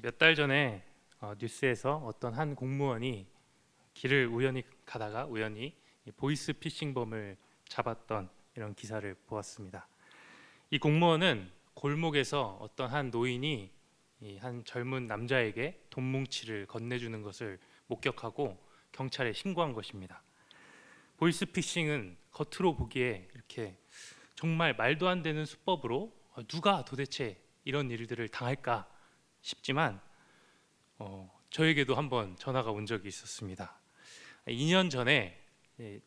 몇 달 전에 뉴스에서 어떤 한 공무원이 길을 우연히 가다가 우연히 이 보이스 피싱범을 잡았던 이런 기사를 보았습니다. 이 공무원은 골목에서 어떤 한 노인이 이 한 젊은 남자에게 돈 뭉치를 건네주는 것을 목격하고 경찰에 신고한 것입니다. 보이스 피싱은 겉으로 보기에 이렇게 정말 말도 안 되는 수법으로 누가 도대체 이런 일들을 당할까 싶지만 저에게도 한번 전화가 온 적이 있었습니다. 2년 전에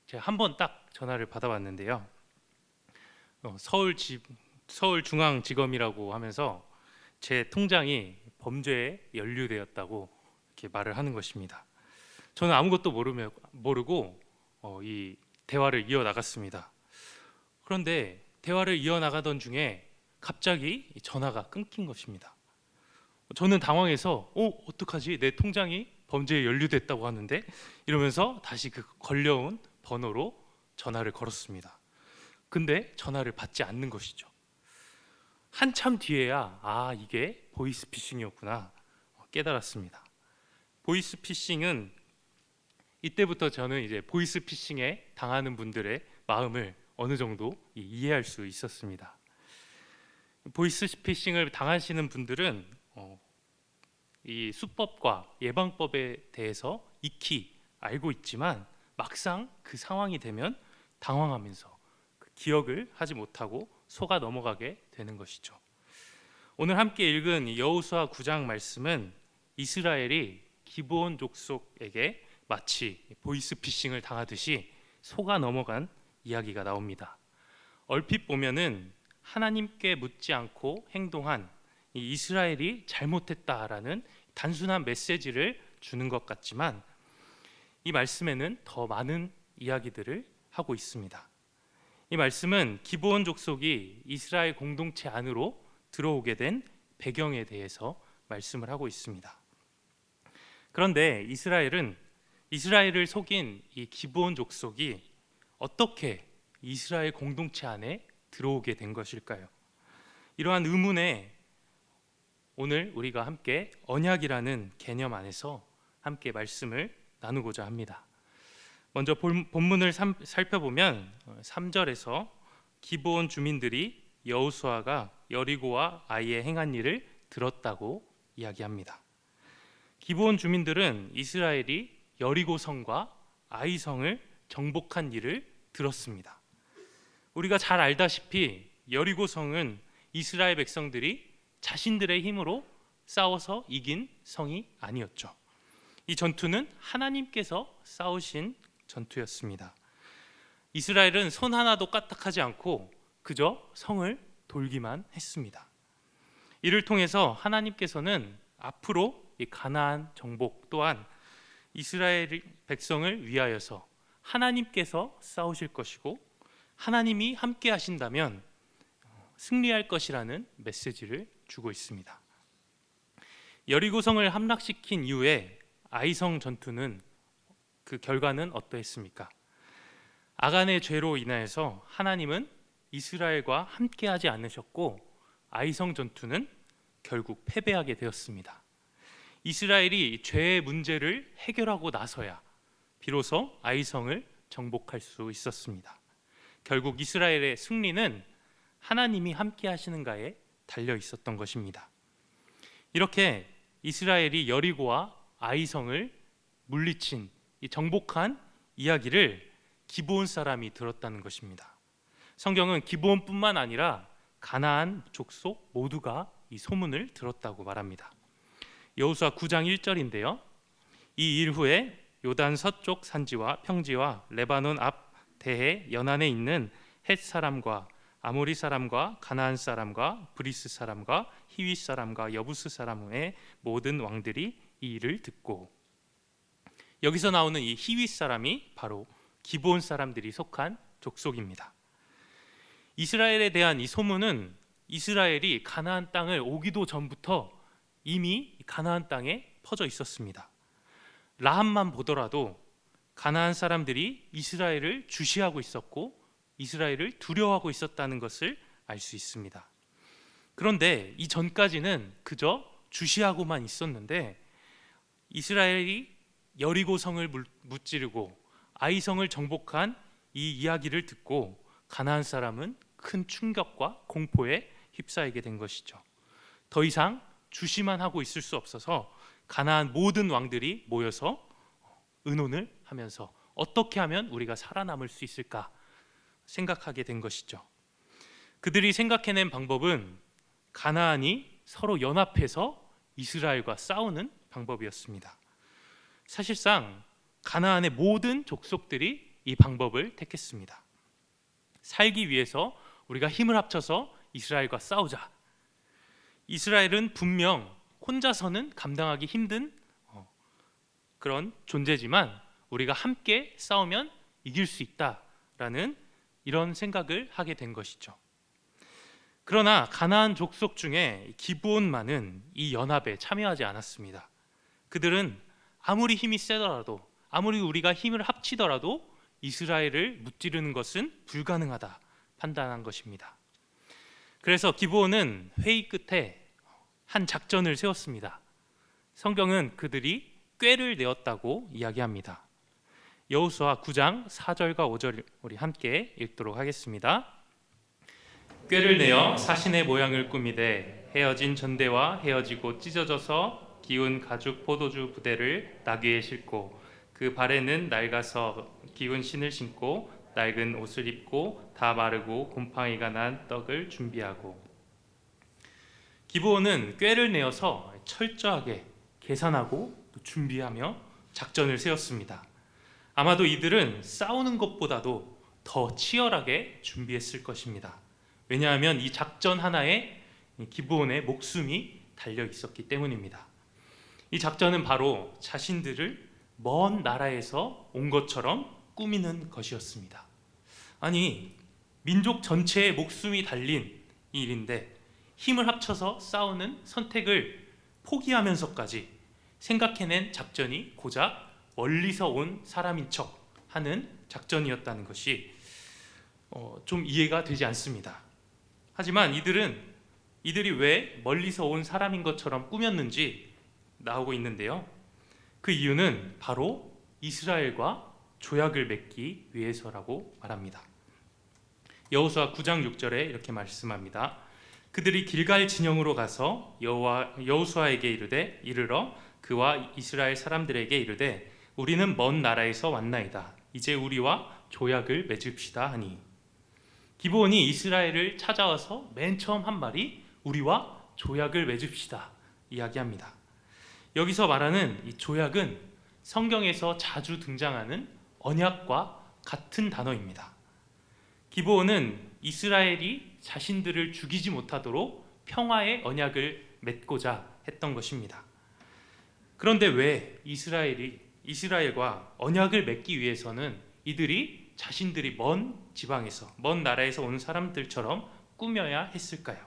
제가 한 번 딱 전화를 받아봤는데요. 서울중앙지검이라고 하면서 제 통장이 범죄에 연루되었다고 이렇게 말을 하는 것입니다. 저는 아무것도 모르고 이 대화를 이어나갔습니다. 그런데 대화를 이어나가던 중에 갑자기 전화가 끊긴 것입니다. 저는 당황해서 어떡하지? 내 통장이 범죄에 연루됐다고 하는데 이러면서 다시 그 걸려온 번호로 전화를 걸었습니다. 근데 전화를 받지 않는 것이죠. 한참 뒤에야 이게 보이스 피싱이었구나 깨달았습니다. 보이스 피싱은 이때부터 저는 이제 보이스 피싱에 당하는 분들의 마음을 어느 정도 이해할 수 있었습니다. 보이스 피싱을 당하시는 분들은 이 수법과 예방법에 대해서 익히 알고 있지만 막상 그 상황이 되면 당황하면서 그 기억을 하지 못하고 속아 넘어가게 되는 것이죠. 오늘 함께 읽은 여호수아 9장 말씀은 이스라엘이 기브온 족속에게 마치 보이스 피싱을 당하듯이 속아 넘어간 이야기가 나옵니다. 얼핏 보면은 하나님께 묻지 않고 행동한 이 이스라엘이 잘못했다라는 단순한 메시지를 주는 것 같지만 이 말씀에는 더 많은 이야기들을 하고 있습니다. 이 말씀은 기브온 족속이 이스라엘 공동체 안으로 들어오게 된 배경에 대해서 말씀을 하고 있습니다. 그런데 이스라엘을 속인 이 기브온 족속이 어떻게 이스라엘 공동체 안에 들어오게 된 것일까요? 이러한 의문에 오늘 우리가 함께 언약이라는 개념 안에서 함께 말씀을 나누고자 합니다. 먼저 본문을 살펴보면 3절에서 기브온 주민들이 여호수아가 여리고와 아이에 행한 일을 들었다고 이야기합니다. 기브온 주민들은 이스라엘이 여리고 성과 아이 성을 정복한 일을 들었습니다. 우리가 잘 알다시피 여리고 성은 이스라엘 백성들이 자신들의 힘으로 싸워서 이긴 성이 아니었죠. 이 전투는 하나님께서 싸우신 전투였습니다. 이스라엘은 손 하나도 까딱하지 않고 그저 성을 돌기만 했습니다. 이를 통해서 하나님께서는 앞으로 이 가나안 정복 또한 이스라엘 백성을 위하여서 하나님께서 싸우실 것이고 하나님이 함께 하신다면 승리할 것이라는 메시지를 주고 있습니다. 여리고성을 함락시킨 이후에 아이성 전투는 그 결과는 어떠했습니까? 아간의 죄로 인하여서 하나님은 이스라엘과 함께하지 않으셨고 아이성 전투는 결국 패배하게 되었습니다. 이스라엘이 죄의 문제를 해결하고 나서야 비로소 아이성을 정복할 수 있었습니다. 결국 이스라엘의 승리는 하나님이 함께 하시는가에 달려 있었던 것입니다. 이렇게 이스라엘이 여리고와 아이성을 물리친 이 정복한 이야기를 기브온 사람이 들었다는 것입니다. 성경은 기브온뿐만 아니라 가나안 족속 모두가 이 소문을 들었다고 말합니다. 여호수아 9장 1절인데요. 이 일 후에 요단 서쪽 산지와 평지와 레바논 앞 대해 연안에 있는 헷 사람과 아모리 사람과 가나안 사람과 브리스 사람과 히윗 사람과 여부스 사람의 모든 왕들이 이 일을 듣고, 여기서 나오는 이 히윗 사람이 바로 기브온 사람들이 속한 족속입니다. 이스라엘에 대한 이 소문은 이스라엘이 가나안 땅을 오기도 전부터 이미 가나안 땅에 퍼져 있었습니다. 라합만 보더라도 가나안 사람들이 이스라엘을 주시하고 있었고 이스라엘을 두려워하고 있었다는 것을 알 수 있습니다. 그런데 이 전까지는 그저 주시하고만 있었는데 이스라엘이 여리고성을 무찌르고 아이성을 정복한 이 이야기를 듣고 가나안 사람은 큰 충격과 공포에 휩싸이게 된 것이죠. 더 이상 주시만 하고 있을 수 없어서 가나안 모든 왕들이 모여서 의논을 하면서 어떻게 하면 우리가 살아남을 수 있을까 생각하게 된 것이죠. 그들이 생각해낸 방법은 가나안이 서로 연합해서 이스라엘과 싸우는 방법이었습니다. 사실상 가나안의 모든 족속들이 이 방법을 택했습니다. 살기 위해서 우리가 힘을 합쳐서 이스라엘과 싸우자. 이스라엘은 분명 혼자서는 감당하기 힘든 그런 존재지만 우리가 함께 싸우면 이길 수 있다라는 이런 생각을 하게 된 것이죠. 그러나 가나안 족속 중에 기브온만은 이 연합에 참여하지 않았습니다. 그들은 아무리 힘이 세더라도, 아무리 우리가 힘을 합치더라도 이스라엘을 무찌르는 것은 불가능하다 판단한 것입니다. 그래서 기브온은 회의 끝에 한 작전을 세웠습니다. 성경은 그들이 꾀를 내었다고 이야기합니다. 여호수아 9장 4절과 5절 우리 함께 읽도록 하겠습니다. 꾀를 내어 사신의 모양을 꾸미되 헤어진 전대와 헤어지고 찢어져서 기운 가죽 포도주 부대를 나귀에 싣고 그 발에는 낡아서 기운 신을 신고 낡은 옷을 입고 다 마르고 곰팡이가 난 떡을 준비하고. 기브온은 꾀를 내어서 철저하게 계산하고 또 준비하며 작전을 세웠습니다. 아마도 이들은 싸우는 것보다도 더 치열하게 준비했을 것입니다. 왜냐하면 이 작전 하나에 기브온의 목숨이 달려 있었기 때문입니다. 이 작전은 바로 자신들을 먼 나라에서 온 것처럼 꾸미는 것이었습니다. 아니, 민족 전체의 목숨이 달린 이 일인데 힘을 합쳐서 싸우는 선택을 포기하면서까지 생각해낸 작전이 고작 멀리서 온 사람인 척 하는 작전이었다는 것이 좀 이해가 되지 않습니다. 하지만 이들이 왜 멀리서 온 사람인 것처럼 꾸몄는지 나오고 있는데요. 그 이유는 바로 이스라엘과 조약을 맺기 위해서라고 말합니다. 여호수아 9장 6절에 이렇게 말씀합니다. 그들이 길갈 진영으로 가서 여호수아에게 이르러 그와 이스라엘 사람들에게 이르되 우리는 먼 나라에서 왔나이다. 이제 우리와 조약을 맺읍시다 하니. 기브온이 이스라엘을 찾아와서 맨 처음 한 말이 우리와 조약을 맺읍시다 이야기합니다. 여기서 말하는 이 조약은 성경에서 자주 등장하는 언약과 같은 단어입니다. 기브온은 이스라엘이 자신들을 죽이지 못하도록 평화의 언약을 맺고자 했던 것입니다. 그런데 왜 이스라엘과 언약을 맺기 위해서는 이들이 자신들이 먼 지방에서, 먼 나라에서 온 사람들처럼 꾸며야 했을까요?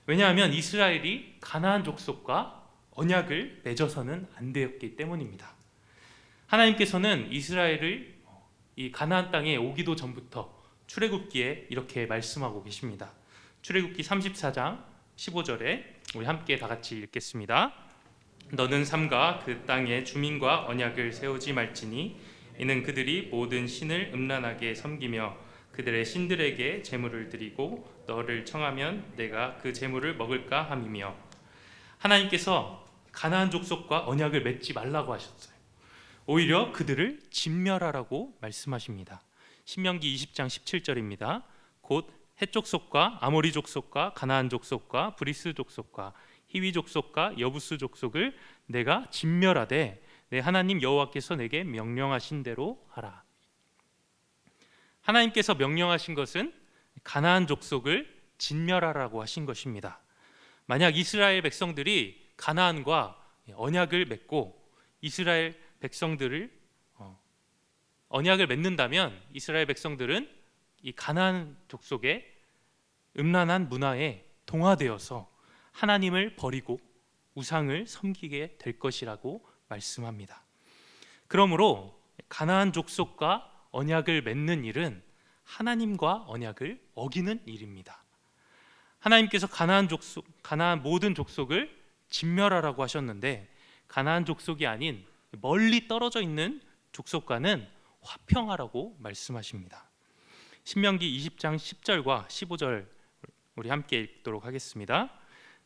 왜냐하면 이스라엘이 가나안 족속과 언약을 맺어서는 안 되었기 때문입니다. 하나님께서는 이스라엘을 이 가나안 땅에 오기도 전부터 출애굽기에 이렇게 말씀하고 계십니다. 출애굽기 34장 15절에 우리 함께 다 같이 읽겠습니다. 너는 삼가 그 땅의 주민과 언약을 세우지 말지니 이는 그들이 모든 신을 음란하게 섬기며 그들의 신들에게 제물을 드리고 너를 청하면 내가 그 제물을 먹을까 함이며. 하나님께서 가나안 족속과 언약을 맺지 말라고 하셨어요. 오히려 그들을 진멸하라고 말씀하십니다. 신명기 20장 17절입니다. 곧 헷 족속과 아모리 족속과 가나안 족속과 브리스 족속과 히위 족속과 여부스 족속을 내가 진멸하되 내 하나님 여호와께서 내게 명령하신 대로 하라. 하나님께서 명령하신 것은 가나안 족속을 진멸하라고 하신 것입니다. 만약 이스라엘 백성들이 가나안과 언약을 맺고 이스라엘 백성들을 언약을 맺는다면 이스라엘 백성들은 이 가나안 족속의 음란한 문화에 동화되어서 하나님을 버리고 우상을 섬기게 될 것이라고 말씀합니다. 그러므로 가나안 족속과 언약을 맺는 일은 하나님과 언약을 어기는 일입니다. 하나님께서 가나안 모든 족속을 진멸하라고 하셨는데 가나안 족속이 아닌 멀리 떨어져 있는 족속과는 화평하라고 말씀하십니다. 신명기 20장 10절과 15절 우리 함께 읽도록 하겠습니다.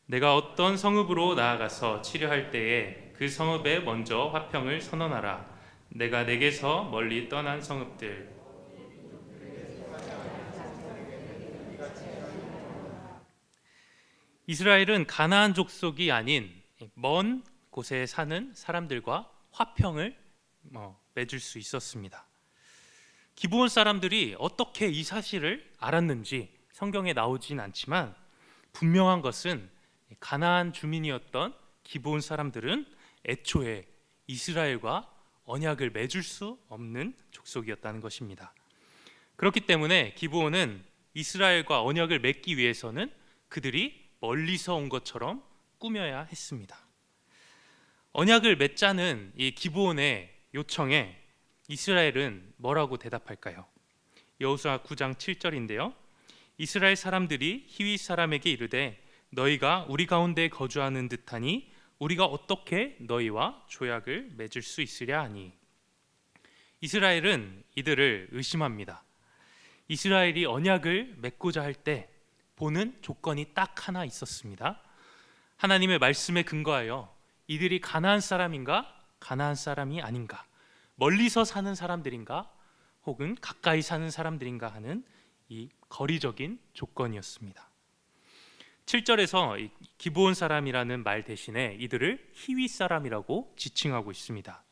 내가 어떤 성읍으로 나아가서 치료할 때에 그 성읍에 먼저 화평을 선언하라. 내가 내게서 멀리 떠난 성읍들 이스라엘은 가나안 족속이 아닌 먼 곳에 사는 사람들과 화평을 맺을 수 있었습니다. 기브온 사람들이 어떻게 이 사실을 알았는지 성경에 나오진 않지만 분명한 것은 가나안 주민이었던 기브온 사람들은 애초에 이스라엘과 언약을 맺을 수 없는 족속이었다는 것입니다. 그렇기 때문에 기브온은 이스라엘과 언약을 맺기 위해서는 그들이 멀리서 온 것처럼 꾸며야 했습니다. 언약을 맺자는 이 기브온의 요청에 이스라엘은 뭐라고 대답할까요? 여호수아 9장 7절인데요. 이스라엘 사람들이 히윗 사람에게 이르되 너희가 우리 가운데 거주하는 듯하니 우리가 어떻게 너희와 조약을 맺을 수 있으랴 하니. 이스라엘은 이들을 의심합니다. 이스라엘이 언약을 맺고자 할 때 보는 조건이 딱 하나 있었습니다. 하나님의 말씀에 근거하여 이들이 가나안 사람인가 가나안 사람이 아닌가, 멀리서 사는 사람들인가 혹은 가까이 사는 사람들인가 하는 이 거리적인 조건이었습니다. 7절에서 기브온 사람이라는 말 대신에 이들을 히윗 사람이라고 지칭하고 있습니다.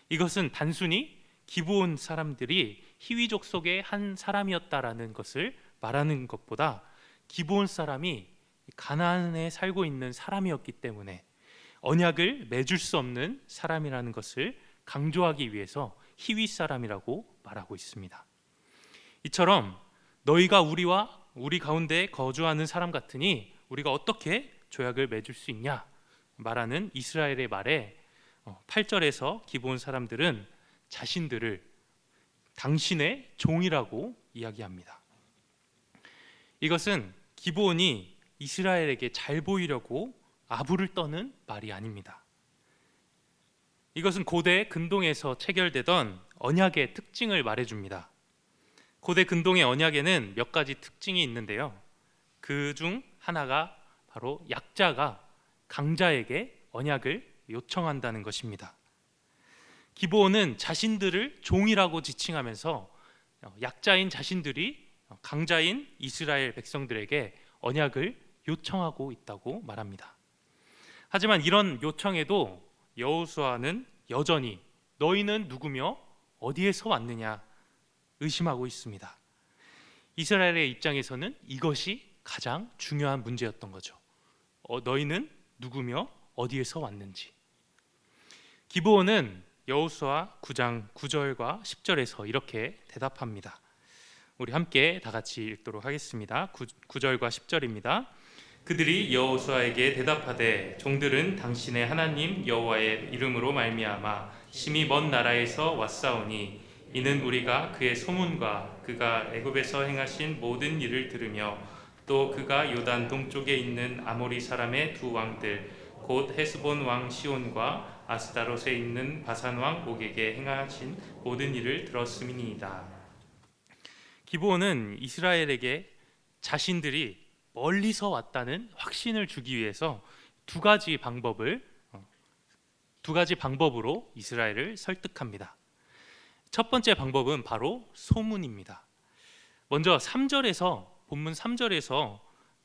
이것은 단순히 기브온 사람들이 히윗 족속의 한 사람이었다라는 것을 말하는 것보다 기브온 사람이 가나안에 살고 있는 사람이었기 때문에 언약을 맺을 수 없는 사람이라는 것을 강조하기 위해서 히윗 사람이라고 말하고 있습니다. 이처럼 너희가 우리 가운데 거주하는 사람 같으니 우리가 어떻게 조약을 맺을 수 있냐 말하는 이스라엘의 말에 8절에서 기브온 사람들은 자신들을 당신의 종이라고 이야기합니다. 이것은 기브온이 이스라엘에게 잘 보이려고 아부를 떠는 말이 아닙니다. 이것은 고대 근동에서 체결되던 언약의 특징을 말해줍니다. 고대 근동의 언약에는 몇 가지 특징이 있는데요. 그 중 하나가 바로 약자가 강자에게 언약을 요청한다는 것입니다. 기브온은 자신들을 종이라고 지칭하면서 약자인 자신들이 강자인 이스라엘 백성들에게 언약을 요청하고 있다고 말합니다. 하지만 이런 요청에도 여호수아는 여전히 너희는 누구며 어디에서 왔느냐 의심하고 있습니다. 이스라엘의 입장에서는 이것이 가장 중요한 문제였던 거죠. 너희는 누구며 어디에서 왔는지. 기브온은 여호수아 9장 9절과 10절에서 이렇게 대답합니다. 우리 함께 다 같이 읽도록 하겠습니다. 9절과 10절입니다. 그들이 여호수아에게 대답하되 종들은 당신의 하나님 여호와의 이름으로 말미암아 심히 먼 나라에서 왔사오니 이는 우리가 그의 소문과 그가 애굽에서 행하신 모든 일을 들으며 또 그가 요단 동쪽에 있는 아모리 사람의 두 왕들 곧 헤스본 왕 시온과 아스다롯에 있는 바산 왕 옥에게 행하신 모든 일을 들었음이니이다. 기브온은 이스라엘에게 자신들이 멀리서 왔다는 확신을 주기 위해서 두 가지 방법으로 이스라엘을 설득합니다. 첫 번째 방법은 바로 소문입니다. 먼저 본문 3절에서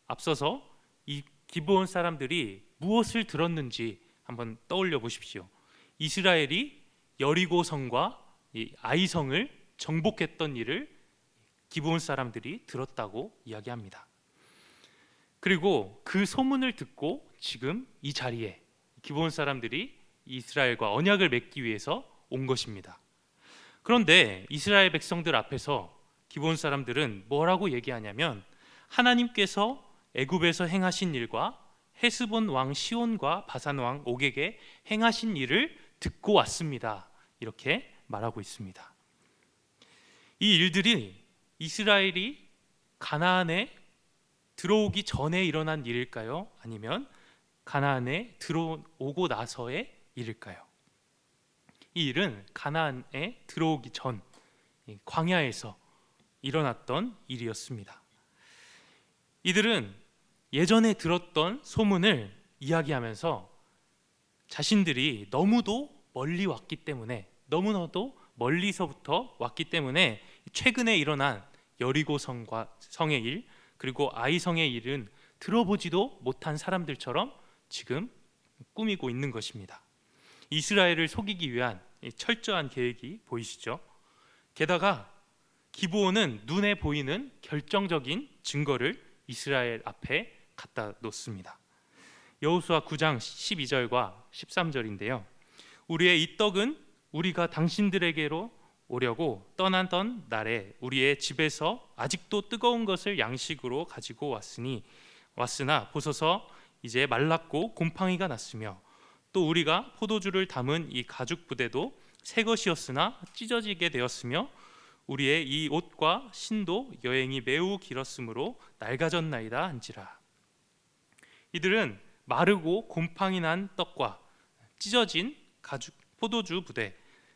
앞서서 이 기브온 사람들이 무엇을 들었는지 한번 떠올려 보십시오. 이스라엘이 여리고 성과 아이성을 정복했던 일을 기브온 사람들이 들었다고 이야기합니다. 그리고 그 소문을 듣고 지금 이 자리에 기브온 사람들이 이스라엘과 언약을 맺기 위해서 온 것입니다. 그런데 이스라엘 백성들 앞에서 기브온 사람들은 뭐라고 얘기하냐면 하나님께서 애굽에서 행하신 일과 헤스본 왕 시온과 바산 왕 옥에게 행하신 일을 듣고 왔습니다. 이렇게 말하고 있습니다. 이 일들이 이스라엘이 가나안에 들어오기 전에 일어난 일일까요? 아니면 가나안에 들어오고 나서의 일일까요? 이 일은 가나안에 들어오기 전 광야에서 일어났던 일이었습니다. 이들은 예전에 들었던 소문을 이야기하면서 자신들이 너무도 멀리 왔기 때문에, 너무나도 멀리서부터 왔기 때문에 최근에 일어난 여리고 성의 일, 그리고 아이 성의 일은 들어보지도 못한 사람들처럼 지금 꾸미고 있는 것입니다. 이스라엘을 속이기 위한 철저한 계획이 보이시죠? 게다가 기브온은 눈에 보이는 결정적인 증거를 이스라엘 앞에 갖다 놓습니다. 여호수아 9장 12절과 13절인데요. 우리의 이 떡은 우리가 당신들에게로 오려고 떠나던 날에 우리의 집에서 아직도 뜨거운 것을 양식으로 가지고 왔으나 보소서 이제 말랐고 곰팡이가 났으며 또 우리가 포도주를 담은 이 가죽 부대도 새 것이었으나 찢어지게 되었으며 우리의 이 옷과 신도 여행이 매우 길었으므로 낡아졌나이다 한지라. 이들은 마르고 곰팡이 난 떡과 찢어진 가죽 포도주 부대,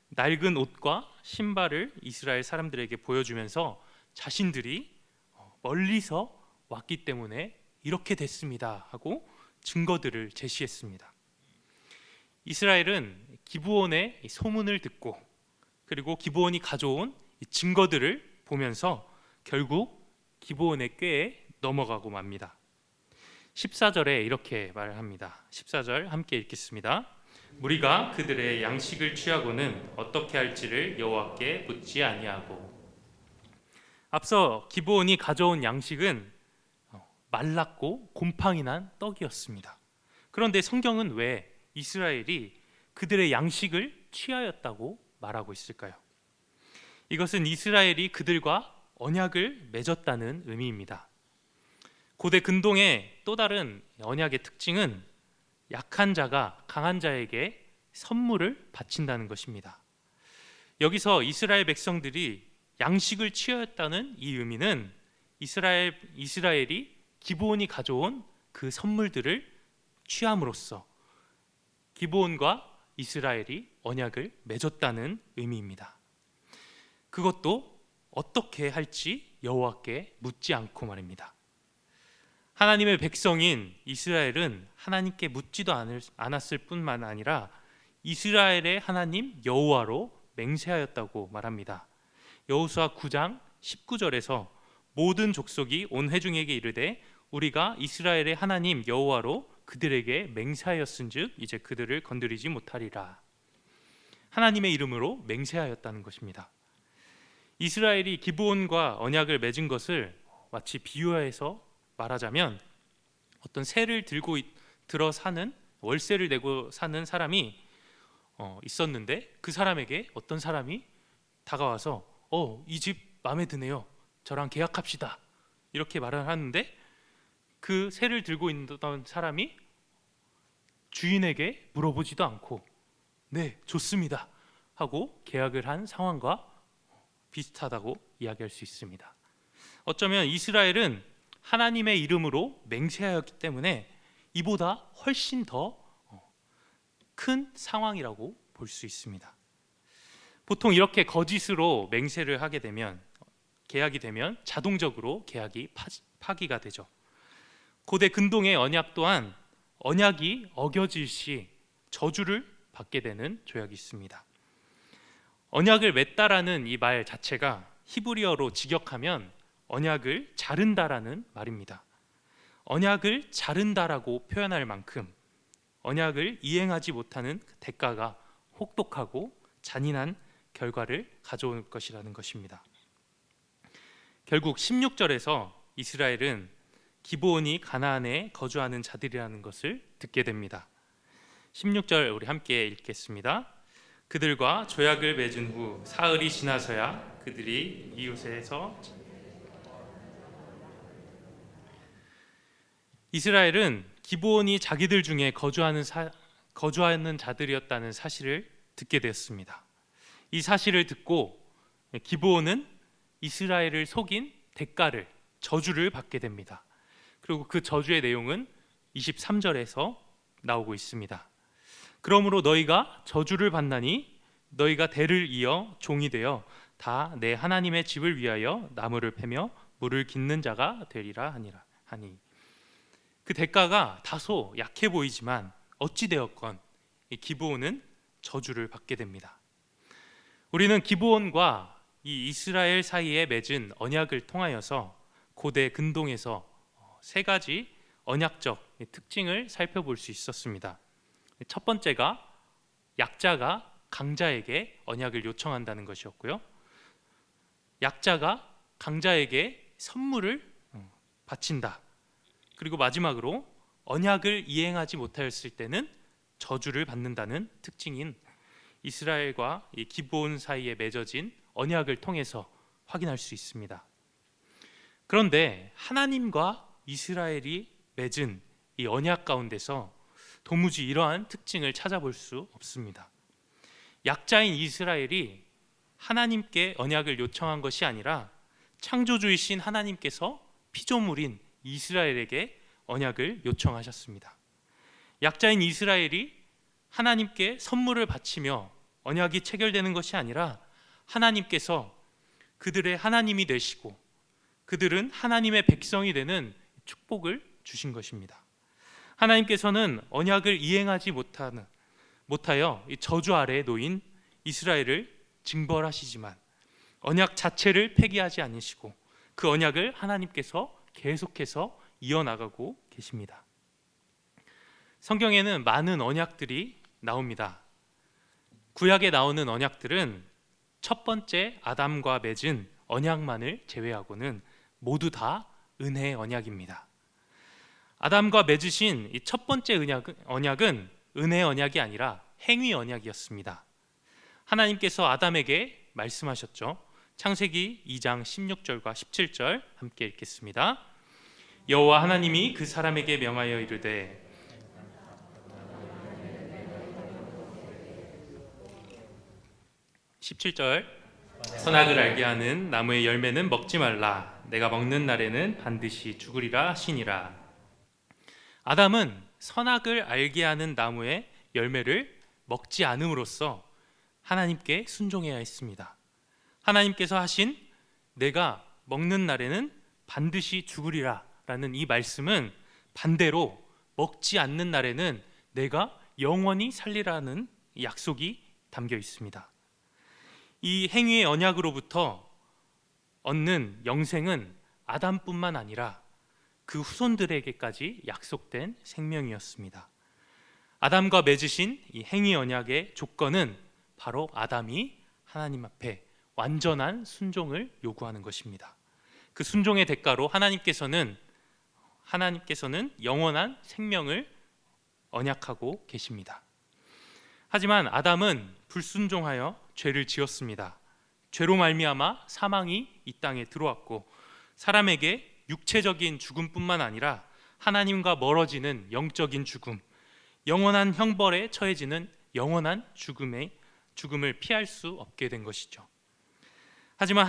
낡은 옷과 신발을 이스라엘 사람들에게 보여주면서 자신들이 멀리서 왔기 때문에 이렇게 됐습니다 하고 증거들을 제시했습니다. 이스라엘은 기브온의 소문을 듣고 그리고 기브온이 가져온 증거들을 보면서 결국 기브온의 꾀에 넘어가고 맙니다. 14절에 이렇게 말을 합니다. 14절 함께 읽겠습니다. 우리가 그들의 양식을 취하고는 어떻게 할지를 여호와께 묻지 아니하고. 앞서 기브온이 가져온 양식은 말랐고 곰팡이 난 떡이었습니다. 그런데 성경은 왜 이스라엘이 그들의 양식을 취하였다고 말하고 있을까요? 이것은 이스라엘이 그들과 언약을 맺었다는 의미입니다. 고대 근동의 또 다른 언약의 특징은 약한 자가 강한 자에게 선물을 바친다는 것입니다. 여기서 이스라엘 백성들이 양식을 취하였다는 이 의미는 이스라엘이 기브온이 가져온 그 선물들을 취함으로써 기브온과 이스라엘이 언약을 맺었다는 의미입니다. 그것도 어떻게 할지 여호와께 묻지 않고 말입니다. 하나님의 백성인 이스라엘은 하나님께 묻지도 않았을 뿐만 아니라 이스라엘의 하나님 여호와로 맹세하였다고 말합니다. 여호수아 9장 19절에서 모든 족속이 온 회중에게 이르되 우리가 이스라엘의 하나님 여호와로 그들에게 맹세하였은즉 이제 그들을 건드리지 못하리라. 하나님의 이름으로 맹세하였다는 것입니다. 이스라엘이 기브온과 언약을 맺은 것을 마치 비유해서 말하자면 어떤 새를 들어 사는, 월세를 내고 사는 사람이 있었는데 그 사람에게 어떤 사람이 다가와서 이 집 마음에 드네요, 저랑 계약합시다 이렇게 말을 하는데 그 새를 들고 있던 사람이 주인에게 물어보지도 않고 네 좋습니다 하고 계약을 한 상황과 비슷하다고 이야기할 수 있습니다. 어쩌면 이스라엘은 하나님의 이름으로 맹세하였기 때문에 이보다 훨씬 더 큰 상황이라고 볼 수 있습니다. 보통 이렇게 거짓으로 맹세를 하게 되면, 계약이 되면 자동적으로 계약이 파기가 되죠. 고대 근동의 언약 또한 언약이 어겨질 시 저주를 받게 되는 조약이 있습니다. 언약을 맺다라는 이 말 자체가 히브리어로 직역하면 언약을 자른다라는 말입니다. 언약을 자른다라고 표현할 만큼 언약을 이행하지 못하는 대가가 혹독하고 잔인한 결과를 가져올 것이라는 것입니다. 결국 16절에서 이스라엘은 기브온이 가나안에 거주하는 자들이라는 것을 듣게 됩니다. 16절 우리 함께 읽겠습니다. 그들과 조약을 맺은 후 사흘이 지나서야 그들이 이웃에서 이스라엘은 기브온이 자기들 중에 거주하는 자들이었다는 사실을 듣게 되었습니다. 이 사실을 듣고 기브온은 이스라엘을 속인 대가를, 저주를 받게 됩니다. 그리고 그 저주의 내용은 23절에서 나오고 있습니다. 그러므로 너희가 저주를 받나니 너희가 대를 이어 종이 되어 다 내 하나님의 집을 위하여 나무를 패며 물을 깃는 자가 되리라 하니 그 대가가 다소 약해 보이지만 어찌 되었건 이 기브온은 저주를 받게 됩니다. 우리는 기브온과 이 이스라엘 사이에 맺은 언약을 통하여서 고대 근동에서 세 가지 언약적 특징을 살펴볼 수 있었습니다. 첫 번째가 약자가 강자에게 언약을 요청한다는 것이었고요. 약자가 강자에게 선물을 바친다. 그리고 마지막으로 언약을 이행하지 못하였을 때는 저주를 받는다는 특징인 이스라엘과 이 기브온 사이에 맺어진 언약을 통해서 확인할 수 있습니다. 그런데 하나님과 이스라엘이 맺은 이 언약 가운데서 도무지 이러한 특징을 찾아볼 수 없습니다. 약자인 이스라엘이 하나님께 언약을 요청한 것이 아니라 창조주이신 하나님께서 피조물인 이스라엘에게 언약을 요청하셨습니다. 약자인 이스라엘이 하나님께 선물을 바치며 언약이 체결되는 것이 아니라 하나님께서 그들의 하나님이 되시고 그들은 하나님의 백성이 되는 축복을 주신 것입니다. 하나님께서는 언약을 이행하지 못하여 이 저주 아래에 놓인 이스라엘을 징벌하시지만 언약 자체를 폐기하지 않으시고 그 언약을 하나님께서 계속해서 이어나가고 계십니다. 성경에는 많은 언약들이 나옵니다. 구약에 나오는 언약들은 첫 번째 아담과 맺은 언약만을 제외하고는 모두 다 은혜의 언약입니다. 아담과 맺으신 이 첫 번째 언약은 은혜의 언약이 아니라 행위 언약이었습니다. 하나님께서 아담에게 말씀하셨죠. 창세기 2장 16절과 17절 함께 읽겠습니다. 여호와 하나님이 그 사람에게 명하여 이르되 17절 선악을 알게 하는 나무의 열매는 먹지 말라. 내가 먹는 날에는 반드시 죽으리라 하시니라. 아담은 선악을 알게 하는 나무의 열매를 먹지 않음으로써 하나님께 순종해야 했습니다. 하나님께서 하신 내가 먹는 날에는 반드시 죽으리라 라는 이 말씀은 반대로 먹지 않는 날에는 내가 영원히 살리라는 약속이 담겨 있습니다. 이 행위의 언약으로부터 얻는 영생은 아담뿐만 아니라 그 후손들에게까지 약속된 생명이었습니다. 아담과 맺으신 이 행위 언약의 조건은 바로 아담이 하나님 앞에 완전한 순종을 요구하는 것입니다. 그 순종의 대가로 하나님께서는 영원한 생명을 언약하고 계십니다. 하지만 아담은 불순종하여 죄를 지었습니다. 죄로 말미암아 사망이 이 땅에 들어왔고 사람에게 육체적인 죽음뿐만 아니라 하나님과 멀어지는 영적인 죽음, 영원한 형벌에 처해지는 영원한 죽음을 피할 수 없게 된 것이죠. 하지만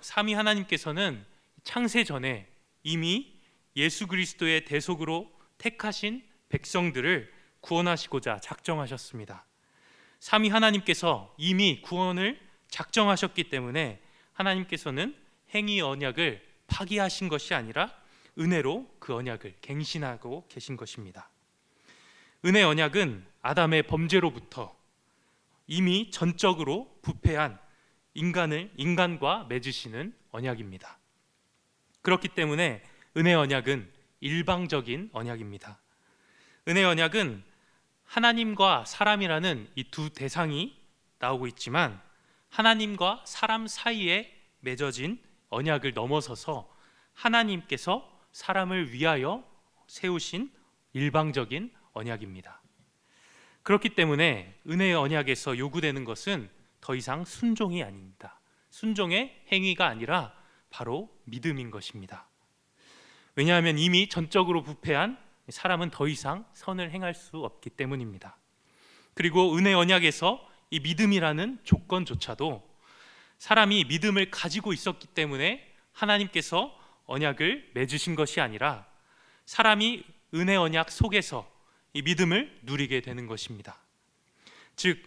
삼위 하나님께서는 창세 전에 이미 예수 그리스도의 대속으로 택하신 백성들을 구원하시고자 작정하셨습니다. 삼위 하나님께서 이미 구원을 작정하셨기 때문에 하나님께서는 행위 언약을 파기하신 것이 아니라 은혜로 그 언약을 갱신하고 계신 것입니다. 은혜 언약은 아담의 범죄로부터 이미 전적으로 부패한 인간과 맺으시는 언약입니다. 그렇기 때문에 은혜 언약은 일방적인 언약입니다. 은혜 언약은 하나님과 사람이라는 이 두 대상이 나오고 있지만 하나님과 사람 사이에 맺어진 언약을 넘어서서 하나님께서 사람을 위하여 세우신 일방적인 언약입니다. 그렇기 때문에 은혜의 언약에서 요구되는 것은 더 이상 순종이 아닙니다. 순종의 행위가 아니라 바로 믿음인 것입니다. 왜냐하면 이미 전적으로 부패한 사람은 더 이상 선을 행할 수 없기 때문입니다. 그리고 은혜 언약에서 이 믿음이라는 조건조차도 사람이 믿음을 가지고 있었기 때문에 하나님께서 언약을 맺으신 것이 아니라 사람이 은혜 언약 속에서 이 믿음을 누리게 되는 것입니다. 즉,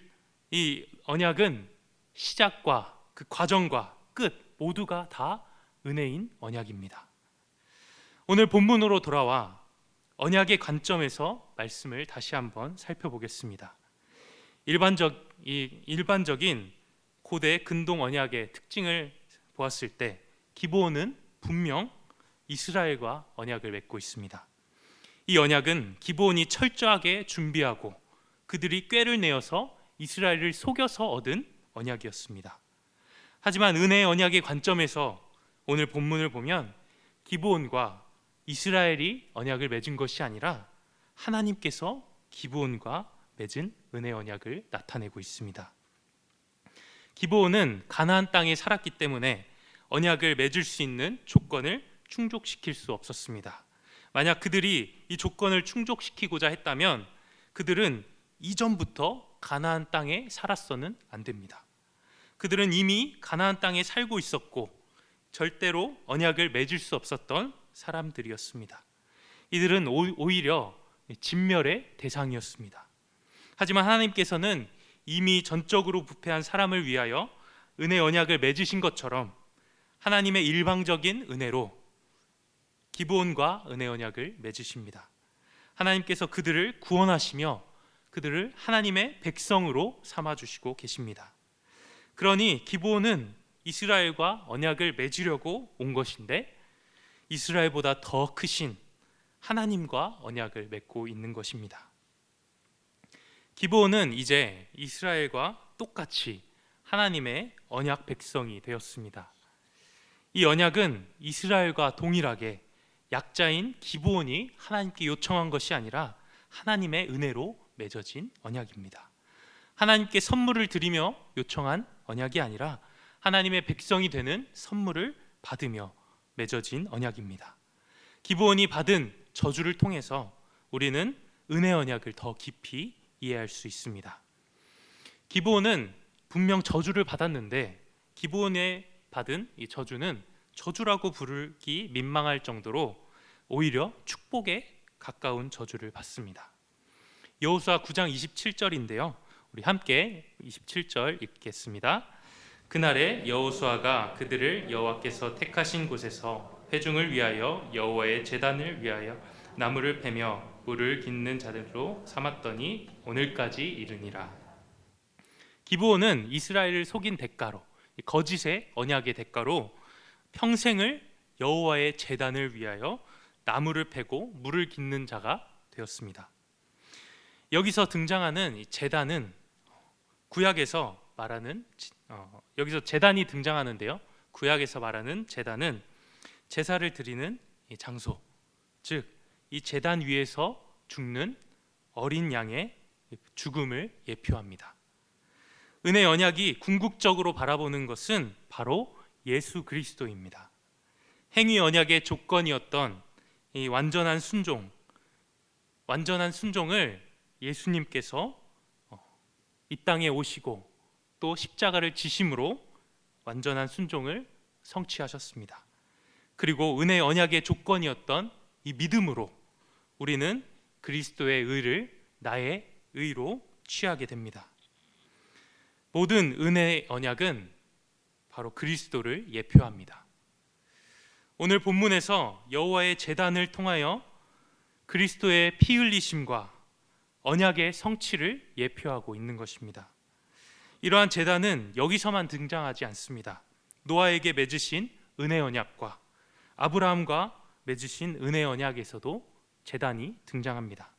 이 언약은 시작과 그 과정과 끝 모두가 다 은혜인 언약입니다. 오늘 본문으로 돌아와 언약의 관점에서 말씀을 다시 한번 살펴보겠습니다. 일반적인 고대 근동 언약의 특징을 보았을 때 기브온은 분명 이스라엘과 언약을 맺고 있습니다. 이 언약은 기브온이 철저하게 준비하고 그들이 꾀를 내어서 이스라엘을 속여서 얻은 언약이었습니다. 하지만 은혜의 언약의 관점에서 오늘 본문을 보면 기브온과 이스라엘이 언약을 맺은 것이 아니라 하나님께서 기브온과 맺은 은혜 언약을 나타내고 있습니다. 기브온은 가나안 땅에 살았기 때문에 언약을 맺을 수 있는 조건을 충족시킬 수 없었습니다. 만약 그들이 이 조건을 충족시키고자 했다면 그들은 이전부터 가나안 땅에 살았어는 안 됩니다. 그들은 이미 가나안 땅에 살고 있었고 절대로 언약을 맺을 수 없었던 사람들이었습니다. 이들은 오히려 진멸의 대상이었습니다. 하지만 하나님께서는 이미 전적으로 부패한 사람을 위하여 은혜 언약을 맺으신 것처럼 하나님의 일방적인 은혜로 기브온과 은혜 언약을 맺으십니다. 하나님께서 그들을 구원하시며 그들을 하나님의 백성으로 삼아주시고 계십니다. 그러니 기브온은 이스라엘과 언약을 맺으려고 온 것인데 이스라엘보다 더 크신 하나님과 언약을 맺고 있는 것입니다. 기브온은 이제 이스라엘과 똑같이 하나님의 언약 백성이 되었습니다. 이 언약은 이스라엘과 동일하게 약자인 기브온이 하나님께 요청한 것이 아니라 하나님의 은혜로 맺어진 언약입니다. 하나님께 선물을 드리며 요청한 언약이 아니라 하나님의 백성이 되는 선물을 받으며 맺어진 언약입니다. 기브온이 받은 저주를 통해서 우리는 은혜 언약을 더 깊이 이해할 수 있습니다. 기브온은 분명 저주를 받았는데 기브온에 받은 이 저주는 저주라고 부르기 민망할 정도로 오히려 축복에 가까운 저주를 받습니다. 여호수아 9장 27절인데요. 우리 함께 27절 읽겠습니다. 그날에 여호수아가 그들을 여호와께서 택하신 곳에서 회중을 위하여 여호와의 제단을 위하여 나무를 패며 물을 깃는 자들로 삼았더니 오늘까지 이르니라. 기브온은 이스라엘을 속인 대가로, 거짓의 언약의 대가로 평생을 여호와의 제단을 위하여 나무를 패고 물을 깃는 자가 되었습니다. 여기서 등장하는 이 제단은 구약에서 말하는 여기서 제단이 등장하는데요. 구약에서 말하는 제단은 제사를 드리는 장소, 즉 이 제단 위에서 죽는 어린 양의 죽음을 예표합니다. 은혜 언약이 궁극적으로 바라보는 것은 바로 예수 그리스도입니다. 행위 언약의 조건이었던 이 완전한 순종을 예수님께서 이 땅에 오시고 또 십자가를 지심으로 완전한 순종을 성취하셨습니다. 그리고 은혜 언약의 조건이었던 이 믿음으로 우리는 그리스도의 의를 나의 의로 취하게 됩니다. 모든 은혜 언약은 바로 그리스도를 예표합니다. 오늘 본문에서 여호와의 제단을 통하여 그리스도의 피 흘리심과 언약의 성취를 예표하고 있는 것입니다. 이러한 제단은 여기서만 등장하지 않습니다. 노아에게 맺으신 은혜 언약과 아브라함과 맺으신 은혜 언약에서도 제단이 등장합니다.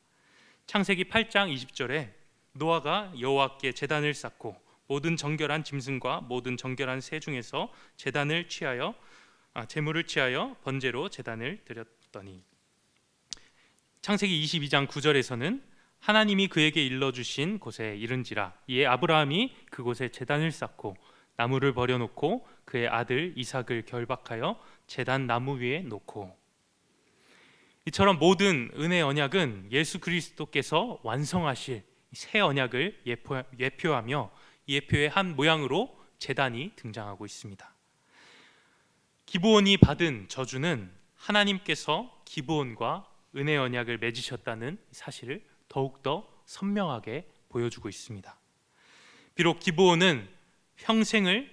창세기 8장 20절에 노아가 여호와께 제단을 쌓고 모든 정결한 짐승과 모든 정결한 새 중에서 제물을 취하여 번제로 제단을 드렸더니, 창세기 22장 9절에서는 하나님이 그에게 일러주신 곳에 이른지라 이에 아브라함이 그곳에 제단을 쌓고 나무를 버려놓고 그의 아들 이삭을 결박하여 제단 나무 위에 놓고. 이처럼 모든 은혜 언약은 예수 그리스도께서 완성하실 새 언약을 예표하며 이 예표의 한 모양으로 제단이 등장하고 있습니다. 기브온이 받은 저주는 하나님께서 기브온과 은혜 언약을 맺으셨다는 사실을 더욱더 선명하게 보여주고 있습니다. 비록 기브온은 평생을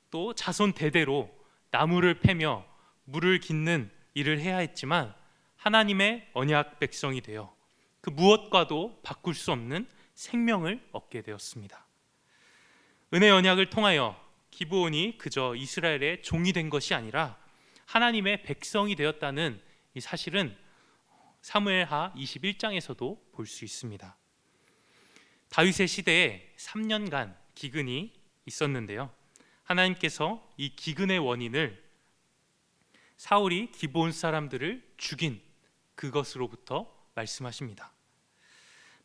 또 자손 대대로 나무를 패며 물을 깃는 일을 해야 했지만 하나님의 언약 백성이 되어 그 무엇과도 바꿀 수 없는 생명을 얻게 되었습니다. 은혜 언약을 통하여 기브온이 그저 이스라엘의 종이 된 것이 아니라 하나님의 백성이 되었다는 이 사실은 사무엘하 21장에서도 볼 수 있습니다. 다윗의 시대에 3년간 기근이 있었는데요. 하나님께서 이 기근의 원인을 사울이 기브온 사람들을 죽인 그것으로부터 말씀하십니다.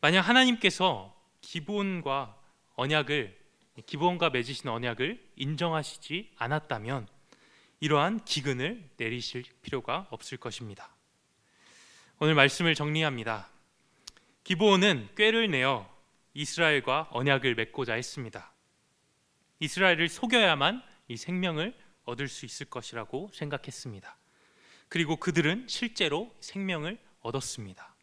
만약 하나님께서 기브온과 맺으신 언약을 인정하시지 않았다면 이러한 기근을 내리실 필요가 없을 것입니다. 오늘 말씀을 정리합니다. 기브온은 꾀를 내어 이스라엘과 언약을 맺고자 했습니다. 이스라엘을 속여야만 이 생명을 얻을 수 있을 것이라고 생각했습니다. 그리고 그들은 실제로 생명을 얻었습니다.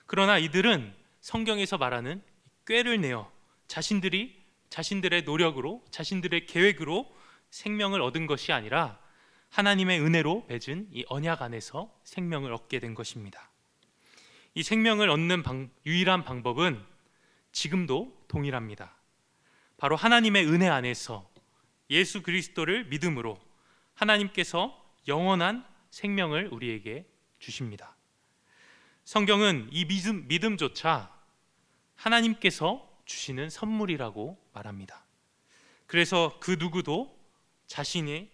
그러나 이들은 성경에서 말하는 꾀를 내어 자신들의 노력으로, 자신들의 계획으로 생명을 얻은 것이 아니라 하나님의 은혜로 맺은 이 언약 안에서 생명을 얻게 된 것입니다. 이 생명을 얻는 유일한 방법은 지금도 동일합니다. 바로 하나님의 은혜 안에서 예수 그리스도를 믿음으로 하나님께서 영원한 생명을 우리에게 주십니다. 성경은 이 믿음조차 하나님께서 주시는 선물이라고 말합니다. 그래서 그 누구도 자신의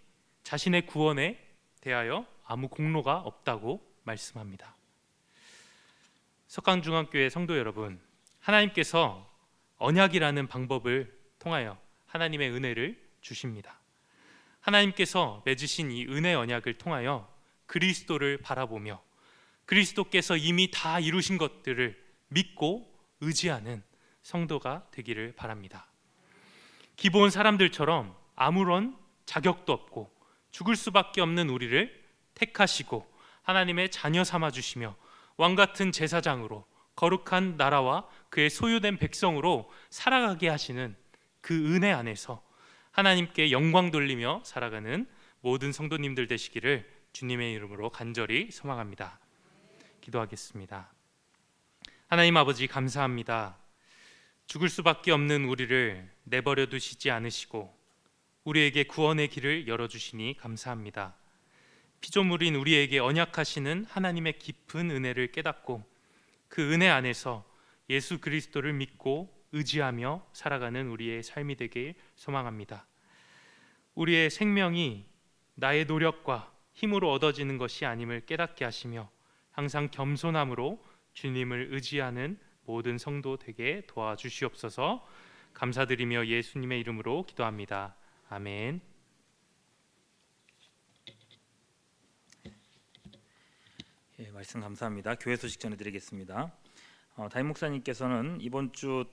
구원에 대하여 아무 공로가 없다고 말씀합니다. 석강중앙교회 성도 여러분, 하나님께서 언약이라는 방법을 통하여 하나님의 은혜를 주십니다. 하나님께서 맺으신 이 은혜 언약을 통하여 그리스도를 바라보며 그리스도께서 이미 다 이루신 것들을 믿고 의지하는 성도가 되기를 바랍니다. 기브온 사람들처럼 아무런 자격도 없고 죽을 수밖에 없는 우리를 택하시고 하나님의 자녀 삼아 주시며 왕같은 제사장으로 거룩한 나라와 그의 소유된 백성으로 살아가게 하시는 그 은혜 안에서 하나님께 영광 돌리며 살아가는 모든 성도님들 되시기를 주님의 이름으로 간절히 소망합니다. 기도하겠습니다. 하나님 아버지, 감사합니다. 죽을 수밖에 없는 우리를 내버려 두시지 않으시고 우리에게 구원의 길을 열어주시니 감사합니다. 피조물인 우리에게 언약하시는 하나님의 깊은 은혜를 깨닫고 그 은혜 안에서 예수 그리스도를 믿고 의지하며 살아가는 우리의 삶이 되길 소망합니다. 우리의 생명이 나의 노력과 힘으로 얻어지는 것이 아님을 깨닫게 하시며 항상 겸손함으로 주님을 의지하는 모든 성도 되게 도와주시옵소서. 감사드리며 예수님의 이름으로 기도합니다. 아멘. 말씀 감사합니다. 교회 소식 전해드리겠습니다. 담임 목사님께서는 이번 주